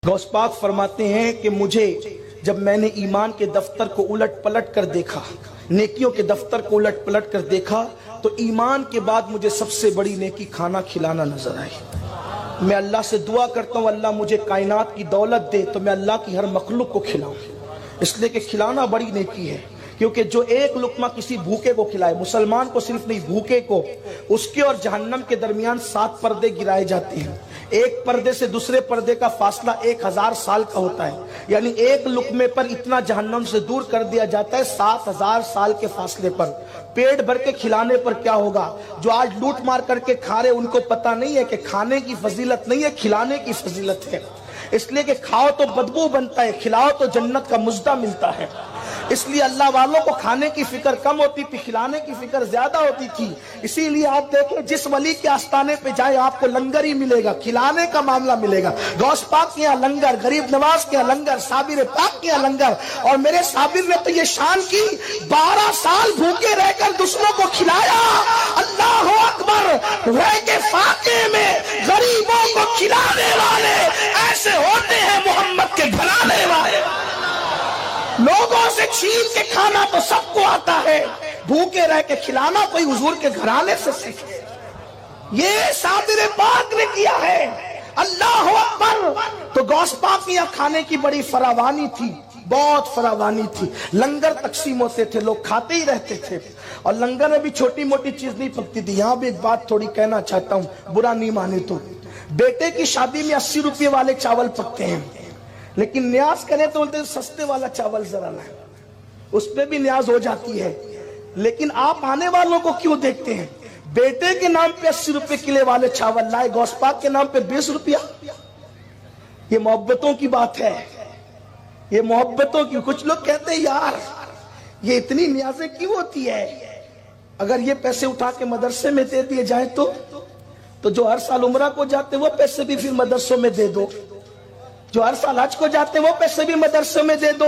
غوث پاک فرماتے ہیں کہ مجھے جب میں نے ایمان کے دفتر کو الٹ پلٹ کر دیکھا، نیکیوں کے دفتر کو الٹ پلٹ کر دیکھا، تو ایمان کے بعد مجھے سب سے بڑی نیکی کھانا کھلانا نظر آئی۔ میں اللہ سے دعا کرتا ہوں اللہ مجھے کائنات کی دولت دے تو میں اللہ کی ہر مخلوق کو کھلاؤں، اس لیے کہ کھلانا بڑی نیکی ہے، کیونکہ جو ایک لقمہ کسی بھوکے کو کھلائے، مسلمان کو صرف نہیں بھوکے کو، اس کے اور جہنم کے درمیان 7 پردے گرائے جاتے ہیں۔ ایک پردے سے دوسرے پردے کا فاصلہ 1000 سال کا ہوتا ہے، یعنی ایک لقمے پر اتنا جہنم سے دور کر دیا جاتا ہے 7000 سال کے فاصلے پر۔ پیٹ بھر کے کھلانے پر کیا ہوگا؟ جو آج لوٹ مار کر کے کھا رہے ان کو پتہ نہیں ہے کہ کھانے کی فضیلت نہیں ہے، کھلانے کی فضیلت ہے، اس لیے کہ کھاؤ تو بدبو بنتا ہے، کھلاؤ تو جنت کا مزدہ ملتا ہے۔ اس لیے اللہ والوں کو کھانے کی فکر کم ہوتی تھی، کھلانے کی فکر زیادہ ہوتی تھی۔ اسی لیے آپ دیکھیں جس ولی کے آستانے پہ جائے آپ کو لنگر ہی ملے گا، کھلانے کا معاملہ ملے گا۔ غوث پاک کے یہاں لنگر، غریب نواز کے یہاں لنگر، صابر پاک کے یہاں لنگر۔ اور میرے صابر نے تو یہ شان کی 12 سال بھوکے رہ کر دوسروں کو کھلایا۔ اللہ اکبر! رہ کے فاقے میں غریبوں کو کھلانے والے ایسے ہوتے ہیں محمد کے گھرانے والے۔ لوگوں سے چھین کے کھانا تو سب کو آتا ہے، بھوکے رہ کے کھلانا کوئی حضور کے گھرانے سے سیکھے۔ یہ صابر پاک نے کیا ہے۔ اللہ اکبر! تو غوث پاک یہاں کھانے کی بڑی فراوانی تھی، بہت فراوانی تھی۔ لنگر تقسیم ہوتے تھے، لوگ کھاتے ہی رہتے تھے، اور لنگر میں بھی چھوٹی موٹی چیز نہیں پکتی تھی۔ یہاں بھی ایک بات تھوڑی کہنا چاہتا ہوں، برا نہیں مانے تو۔ بیٹے کی شادی میں 80 روپے والے چاول پکتے ہیں، لیکن نیاز کریں تو بولتے ہیں سستے والا چاول ذرا لائیں، اس پہ بھی نیاز ہو جاتی ہے۔ لیکن آپ آنے والوں کو کیوں دیکھتے ہیں؟ بیٹے کے نام پہ 80 روپے کلے والے چاول لائے، غوث پاک کے نام پہ 20 روپیہ۔ یہ محبتوں کی بات ہے، یہ محبتوں کی۔ کچھ لوگ کہتے ہیں یار یہ اتنی نیازیں کیوں ہوتی ہے؟ اگر یہ پیسے اٹھا کے مدرسے میں دے دیے جائیں تو جو ہر سال عمرہ کو جاتے وہ پیسے بھی پھر مدرسوں میں دے دو، جو ہر سال حج کو جاتے وہ پیسے بھی مدرسوں میں دے دو،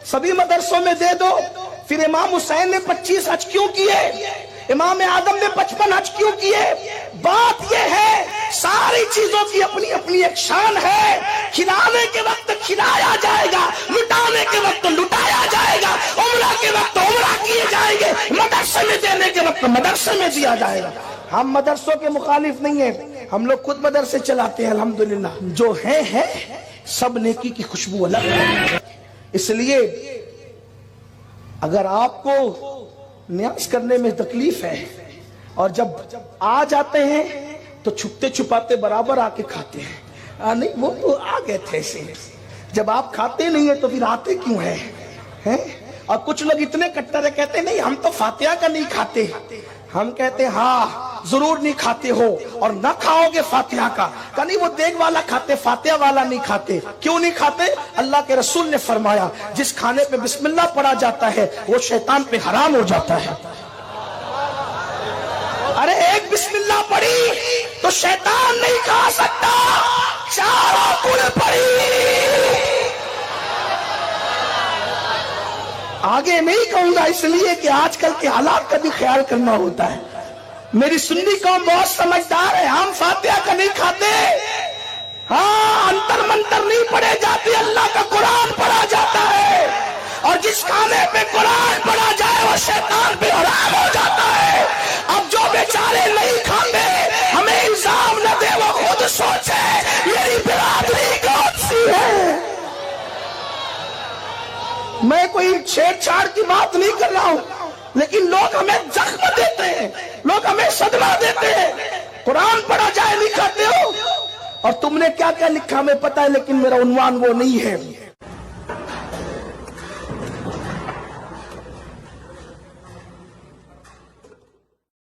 سبھی مدرسوں میں دے دو۔ پھر امام حسین نے 25 حج کیوں کیے؟ امام آدم نے 55 حج کیوں کیے؟ بات یہ ہے ساری چیزوں کی اپنی اپنی ایک شان ہے۔ کھلانے کے وقت کھلایا جائے گا، لٹانے کے وقت لٹایا جائے گا، عمرہ کے وقت عمرہ کیے جائیں گے، مدرسے میں دینے کے وقت مدرسے میں دیا جائے گا۔ ہم مدرسوں کے مخالف نہیں ہیں، ہم لوگ خود مدرسے چلاتے ہیں الحمدللہ۔ جو ہے سب نیکی کی خوشبو الگ ہے۔ اس لیے اگر آپ کو نیاز کرنے میں تکلیف ہے اور جب آ جاتے ہیں تو چھپتے چھپاتے برابر آ کے کھاتے ہیں، نہیں وہ تو آ گئے تھے ایسے، جب آپ کھاتے نہیں ہیں تو پھر آتے کیوں ہیں؟ اور کچھ لوگ اتنے کٹر ہے، کہتے ہیں نہیں ہم تو فاتحہ کا نہیں کھاتے۔ ہم کہتے ہیں ہاں ضرور نہیں کھاتے ہو، اور نہ کھاؤ گے فاتحہ کا، کہ نہیں وہ دیگ والا کھاتے فاتحہ والا نہیں کھاتے۔ کیوں نہیں کھاتے؟ اللہ کے رسول نے فرمایا جس کھانے پہ بسم اللہ پڑھا جاتا ہے وہ شیطان پہ حرام ہو جاتا ہے۔ ارے ایک بسم اللہ پڑھی تو شیطان نہیں کھا سکتا، چاروں کل پڑھی۔ آگے نہیں کہوں گا اس لیے کہ آج کل کے حالات کا بھی خیال کرنا ہوتا ہے۔ میری سنی قوم بہت سمجھدار ہے، ہم فاتحہ کا نہیں کھاتے، ہاں انتر منتر نہیں پڑھے جاتے، اللہ کا قرآن پڑھا جاتا ہے، اور جس کھانے پہ قرآن پڑھا جائے وہ شیطان پہ حرام ہو جاتا ہے۔ اب جو بیچارے نہیں کھاتے ہمیں الزام نہ دے، وہ خود سوچے میری برادری کون سی ہے۔ میں کوئی چھیڑ چھاڑ کی بات نہیں کر رہا ہوں، لیکن لوگ ہمیں زخم دیتے ہیں، لوگ ہمیں صدمہ دیتے ہیں۔ قرآن پڑھا جائے نہیں کھاتے ہو، اور تم نے کیا کیا لکھا ہمیں پتا ہے، لیکن میرا عنوان وہ نہیں ہے۔